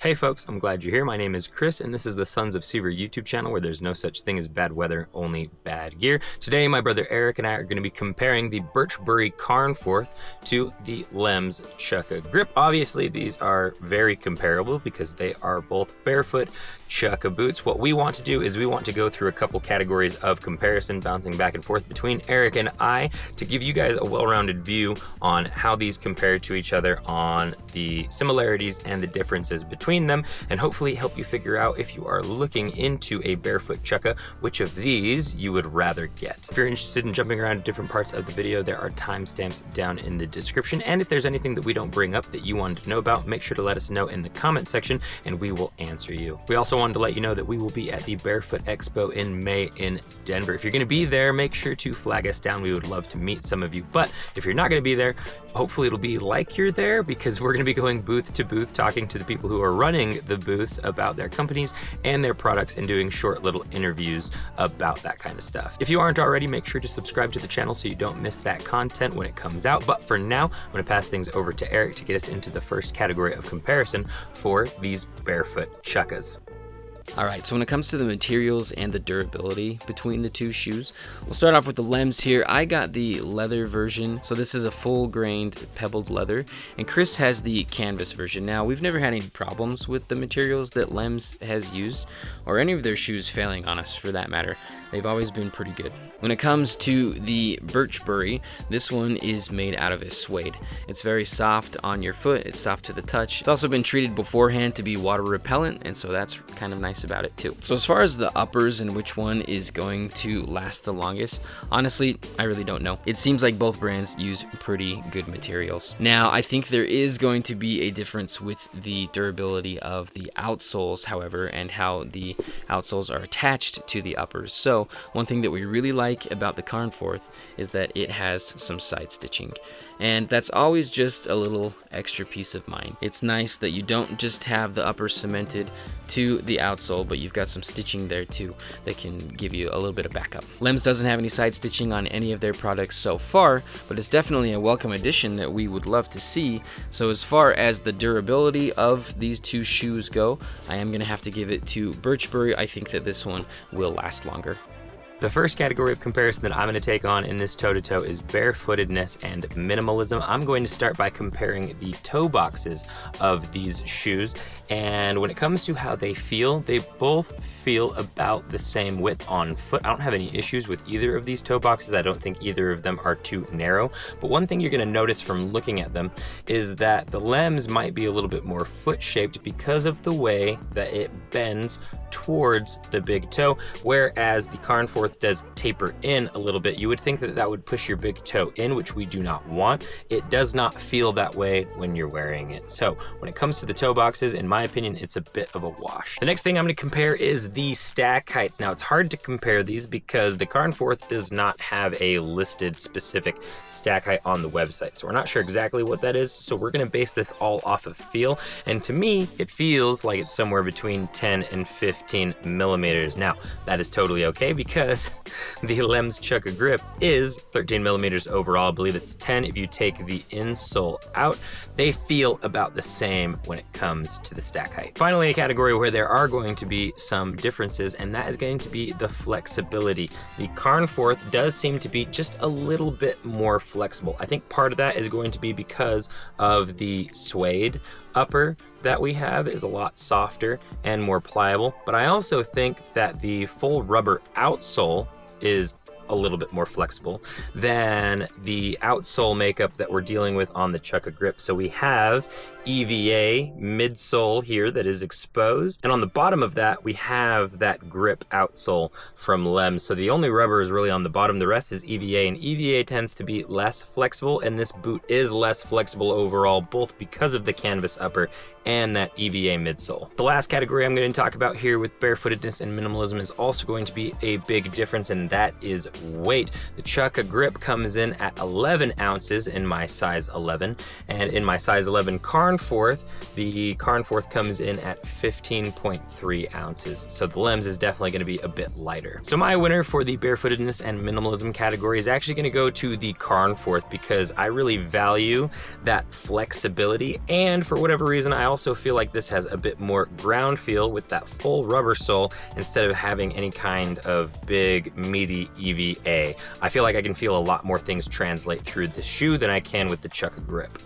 Hey folks, I'm glad you're here. My name is Chris, and this is the Sons of Sever YouTube channel where there's no such thing as bad weather, only bad gear. Today, my brother Eric and I are going to be comparing the Birchbury Carnforth to the Lems CHUKKA grip. Obviously, these are very comparable because they are both Barefoot CHUKKA boots. What we want to do is we want to go through a couple categories of comparison, bouncing back and forth between Eric and I to give you guys a well-rounded view on how these compare to each other, on the similarities and the differences between them, and hopefully help you figure out, if you are looking into a Barefoot CHUKKA, which of these you would rather get. If you're interested in jumping around to different parts of the video, there are timestamps down in the description, and if there's anything that we don't bring up that you wanted to know about, make sure to let us know in the comment section and we will answer you. We also wanted to let you know that we will be at the Barefoot Expo in May in Denver. If you're going to be there, make sure to flag us down. We would love to meet some of you, but if you're not going to be there, hopefully it'll be like you're there, because we're going to be going booth to booth, talking to the people who are running the booths about their companies and their products, and doing short little interviews about that kind of stuff. If you aren't already, make sure to subscribe to the channel so you don't miss that content when it comes out. But for now, I'm going to pass things over to Eric to get us into the first category of comparison for these Barefoot CHUKKAs. Alright, so when it comes to the materials and the durability between the two shoes, we'll start off with the Lems here. I got the leather version, so this is a full-grained pebbled leather, and Chris has the canvas version. Now, we've never had any problems with the materials that Lems has used, or any of their shoes failing on us for that matter. They've always been pretty good. When it comes to the Birchbury, this one is made out of a suede. It's very soft on your foot, it's soft to the touch. It's also been treated beforehand to be water repellent, and so that's kind of nice about it too. So as far as the uppers and which one is going to last the longest, honestly, I really don't know. It seems like both brands use pretty good materials. Now, I think there is going to be a difference with the durability of the outsoles, however, and how the outsoles are attached to the uppers. So one thing that we really like about the Carnforth is that it has some side stitching, and that's always just a little extra peace of mind. It's nice that you don't just have the upper cemented to the outsole, but you've got some stitching there too that can give you a little bit of backup. Lems doesn't have any side stitching on any of their products so far, but it's definitely a welcome addition that we would love to see. So as far as the durability of these two shoes go, I am going to have to give it to Birchbury. I think that this one will last longer. The first category of comparison that I'm going to take on in this toe-to-toe is barefootedness and minimalism. I'm going to start by comparing the toe boxes of these shoes, and when it comes to how they both feel about the same width on foot. I don't have any issues with either of these toe boxes. I don't think either of them are too narrow, but one thing you're going to notice from looking at them is that the Lems might be a little bit more foot-shaped because of the way that it bends towards the big toe, whereas the Carnforth does taper in a little bit. You would think that that would push your big toe in, which we do not want. It does not feel that way when you're wearing it. So when it comes to the toe boxes, in my opinion, it's a bit of a wash. The next thing I'm going to compare is the stack heights. Now, it's hard to compare these because the Carnforth does not have a listed specific stack height on the website, so we're not sure exactly what that is. So we're going to base this all off of feel, and to me, it feels like it's somewhere between 10 and 15 millimeters. Now, that is totally okay because the Lems CHUKKA grip is 13 millimeters overall. I believe it's 10 if you take the insole out. They feel about the same when it comes to the stack height. Finally, a category where there are going to be some differences, and that is going to be the flexibility. The Carnforth does seem to be just a little bit more flexible. I think part of that is going to be because of the suede upper that we have is a lot softer and more pliable, but I also think that the full rubber outsole is a little bit more flexible than the outsole makeup that we're dealing with on the CHUKKA grip. So we have EVA midsole here that is exposed, and on the bottom of that we have that grip outsole from Lems. So the only rubber is really on the bottom, the rest is EVA, and EVA tends to be less flexible, and this boot is less flexible overall, both because of the canvas upper and that EVA midsole. The last category I'm going to talk about here with barefootedness and minimalism is also going to be a big difference, and that is weight. The CHUKKA grip comes in at 11 ounces in my size 11, and in my size 11 Carnforth, the Carnforth comes in at 15.3 ounces. So the Lems is definitely going to be a bit lighter. So my winner for the barefootedness and minimalism category is actually going to go to the Carnforth because I really value that flexibility, and for whatever reason I also feel like this has a bit more ground feel with that full rubber sole instead of having any kind of big meaty EVA. I feel like I can feel a lot more things translate through the shoe than I can with the CHUKKA grip.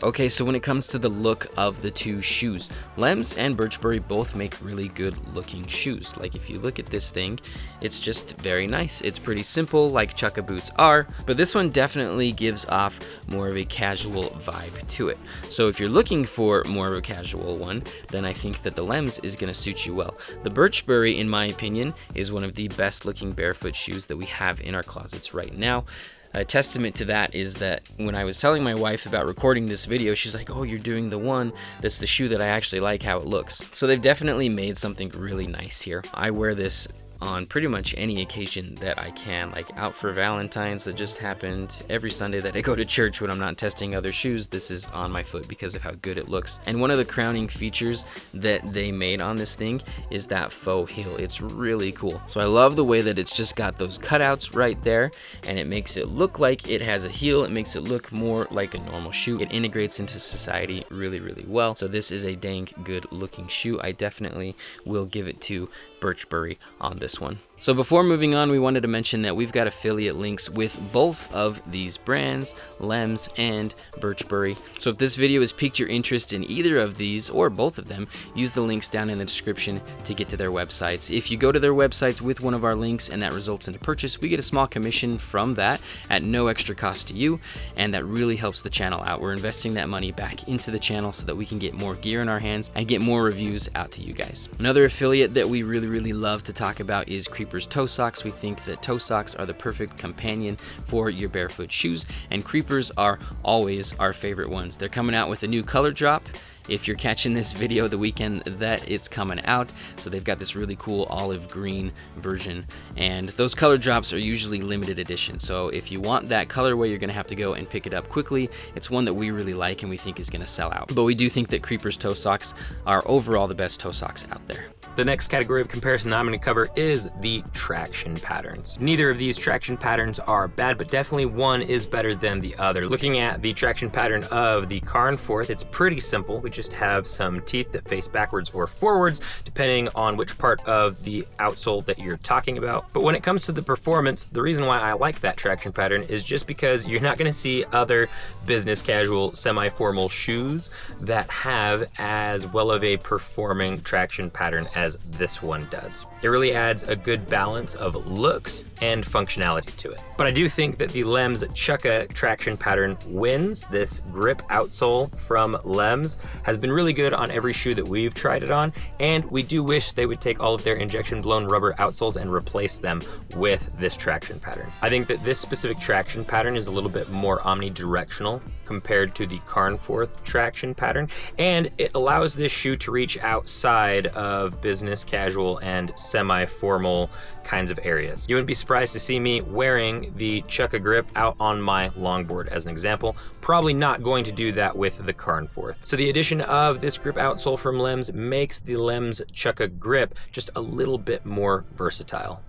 Okay, so when it comes to the look of the two shoes, Lems and Birchbury both make really good looking shoes. Like if you look at this thing, it's just very nice. It's pretty simple like CHUKKA boots are, but this one definitely gives off more of a casual vibe to it. So if you're looking for more of a casual one, then I think that the Lems is gonna suit you well. The Birchbury, in my opinion, is one of the best looking barefoot shoes that we have in our closets right now. A testament to that is that when I was telling my wife about recording this video, she's like, oh, you're doing the one that's the shoe that I actually like how it looks. So they've definitely made something really nice here. I wear this on pretty much any occasion that I can, like out for Valentine's that just happened. Every Sunday that I go to church when I'm not testing other shoes, this is on my foot because of how good it looks. And one of the crowning features that they made on this thing is that faux heel. It's really cool. So I love the way that it's just got those cutouts right there, and it makes it look like it has a heel. It makes it look more like a normal shoe. It integrates into society really, really well. So this is a dang good looking shoe. I definitely will give it to Birchbury on this one. So before moving on, we wanted to mention that we've got affiliate links with both of these brands, Lems and Birchbury. So if this video has piqued your interest in either of these or both of them, use the links down in the description to get to their websites. If you go to their websites with one of our links and that results in a purchase, we get a small commission from that at no extra cost to you, and that really helps the channel out. We're investing that money back into the channel so that we can get more gear in our hands and get more reviews out to you guys. Another affiliate that we really love to talk about is Creeper's Toe Socks. We think that toe socks are the perfect companion for your barefoot shoes, and Creepers are always our favorite ones. They're coming out with a new color drop. If you're catching this video the weekend that it's coming out, so they've got this really cool olive green version, and those color drops are usually limited edition. So if you want that colorway, you're gonna have to go and pick it up quickly. It's one that we really like and we think is gonna sell out. But we do think that Creeper's Toe Socks are overall the best toe socks out there. The next category of comparison that I'm going to cover is the traction patterns. Neither of these traction patterns are bad, but definitely one is better than the other. Looking at the traction pattern of the Carnforth, it's pretty simple. We just have some teeth that face backwards or forwards, depending on which part of the outsole that you're talking about. But when it comes to the performance, the reason why I like that traction pattern is just because you're not going to see other business casual, semi-formal shoes that have as well of a performing traction pattern as this one does. It really adds a good balance of looks and functionality to it. But I do think that the Lems CHUKKA traction pattern wins. This grip outsole from Lems has been really good on every shoe that we've tried it on, and we do wish they would take all of their injection blown rubber outsoles and replace them with this traction pattern. I think that this specific traction pattern is a little bit more omnidirectional compared to the Carnforth traction pattern, and it allows this shoe to reach outside of business casual and semi-formal kinds of areas. You wouldn't be surprised to see me wearing the CHUKKA grip out on my longboard as an example. Probably not going to do that with the Carnforth. So the addition of this grip outsole from Lems makes the Lems CHUKKA grip just a little bit more versatile.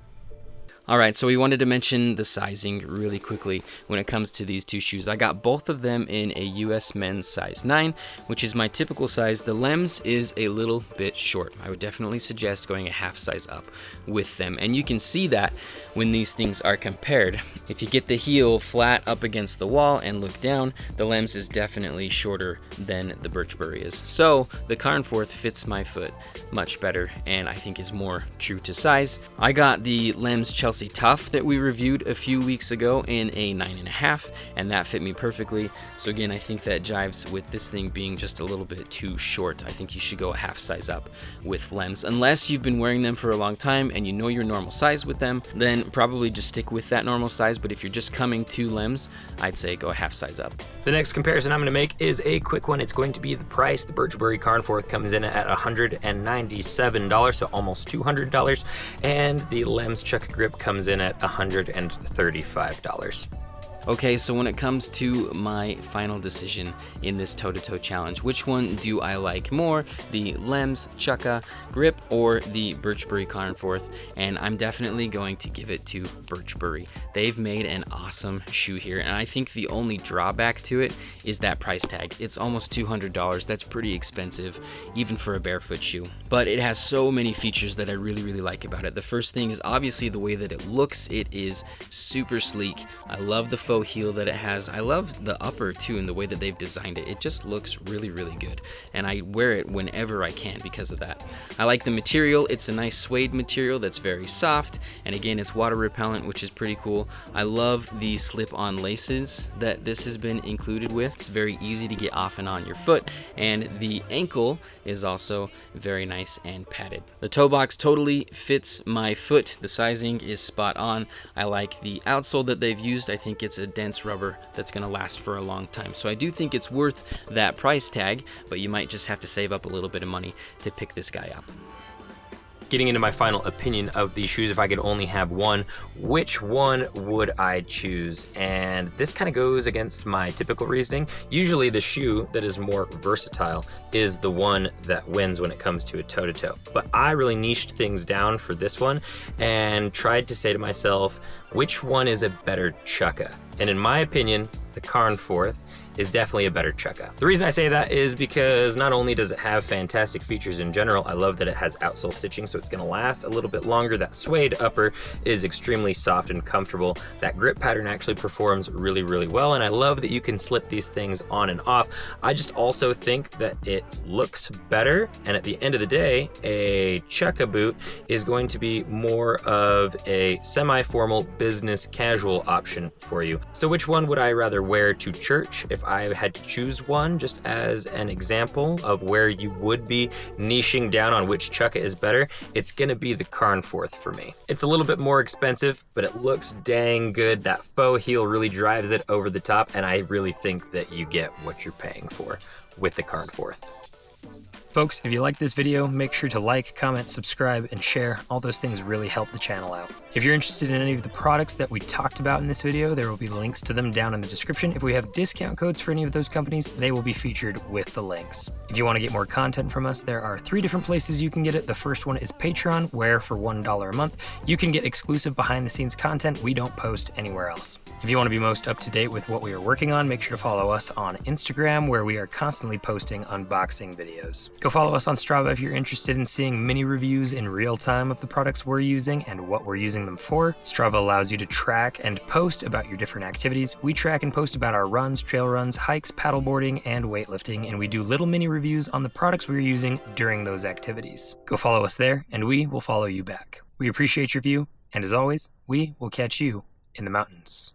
All right, so we wanted to mention the sizing really quickly when it comes to these two shoes. I got both of them in a US men's size 9, which is my typical size. The Lems is a little bit short. I would definitely suggest going a half size up with them. And you can see that when these things are compared. If you get the heel flat up against the wall and look down, the Lems is definitely shorter than the Birchbury is. So the Carnforth fits my foot much better and I think is more true to size. I got the Lems Chelsea Tough that we reviewed a few weeks ago in a 9.5, and that fit me perfectly. So again, I think that jives with this thing being just a little bit too short. I think you should go a half size up with Lems. Unless you've been wearing them for a long time and you know your normal size with them, then probably just stick with that normal size. But if you're just coming to Lems, I'd say go a half size up. The next comparison I'm going to make is a quick one. It's going to be the price. The Birchbury Carnforth comes in at $197, so almost $200, and the Lems CHUKKA grip comes in at $135. Okay, so when it comes to my final decision in this toe-to-toe challenge, which one do I like more, the Lems CHUKKA grip or the Birchbury Carnforth? And I'm definitely going to give it to Birchbury. They've made an awesome shoe here, and I think the only drawback to it is that price tag. It's almost $200. That's pretty expensive, even for a barefoot shoe. But it has so many features that I really, really like about it. The first thing is obviously the way that it looks. It is super sleek. I love the faux heel that it has. I love the upper too, and the way that they've designed it. It just looks really, really good, and I wear it whenever I can because of that. I like the material. It's a nice suede material that's very soft, and again, it's water repellent, which is pretty cool. I love the slip-on laces that this has been included with. It's very easy to get off and on your foot, and the ankle is also very nice and padded. The toe box totally fits my foot. The sizing is spot on. I like the outsole that they've used. I think it's a dense rubber that's going to last for a long time. So I do think it's worth that price tag, but you might just have to save up a little bit of money to pick this guy up. Getting into my final opinion of these shoes, if I could only have one, which one would I choose? And this kind of goes against my typical reasoning. Usually the shoe that is more versatile is the one that wins when it comes to a toe-to-toe. But I really niched things down for this one and tried to say to myself, which one is a better CHUKKA? And in my opinion, the Carnforth is definitely a better CHUKKA. The reason I say that is because not only does it have fantastic features in general, I love that it has outsole stitching, so it's gonna last a little bit longer. That suede upper is extremely soft and comfortable. That grip pattern actually performs really, really well, and I love that you can slip these things on and off. I just also think that it looks better, and at the end of the day, a CHUKKA boot is going to be more of a semi-formal business casual option for you. So which one would I rather wear to church? If I had to choose one, just as an example of where you would be niching down on which CHUKKA is better, it's gonna be the Carnforth for me. It's a little bit more expensive, but it looks dang good. That faux heel really drives it over the top, and I really think that you get what you're paying for with the Carnforth. Folks, if you like this video, make sure to like, comment, subscribe, and share. All those things really help the channel out. If you're interested in any of the products that we talked about in this video, there will be links to them down in the description. If we have discount codes for any of those companies, they will be featured with the links. If you want to get more content from us, there are 3 different places you can get it. The first one is Patreon, where for $1 a month, you can get exclusive behind-the-scenes content we don't post anywhere else. If you want to be most up-to-date with what we are working on, make sure to follow us on Instagram, where we are constantly posting unboxing videos. Go follow us on Strava if you're interested in seeing mini reviews in real time of the products we're using and what we're using them for. Strava allows you to track and post about your different activities. We track and post about our runs, trail runs, hikes, paddleboarding, and weightlifting, and we do little mini reviews on the products we're using during those activities. Go follow us there, and we will follow you back. We appreciate your view, and as always, we will catch you in the mountains.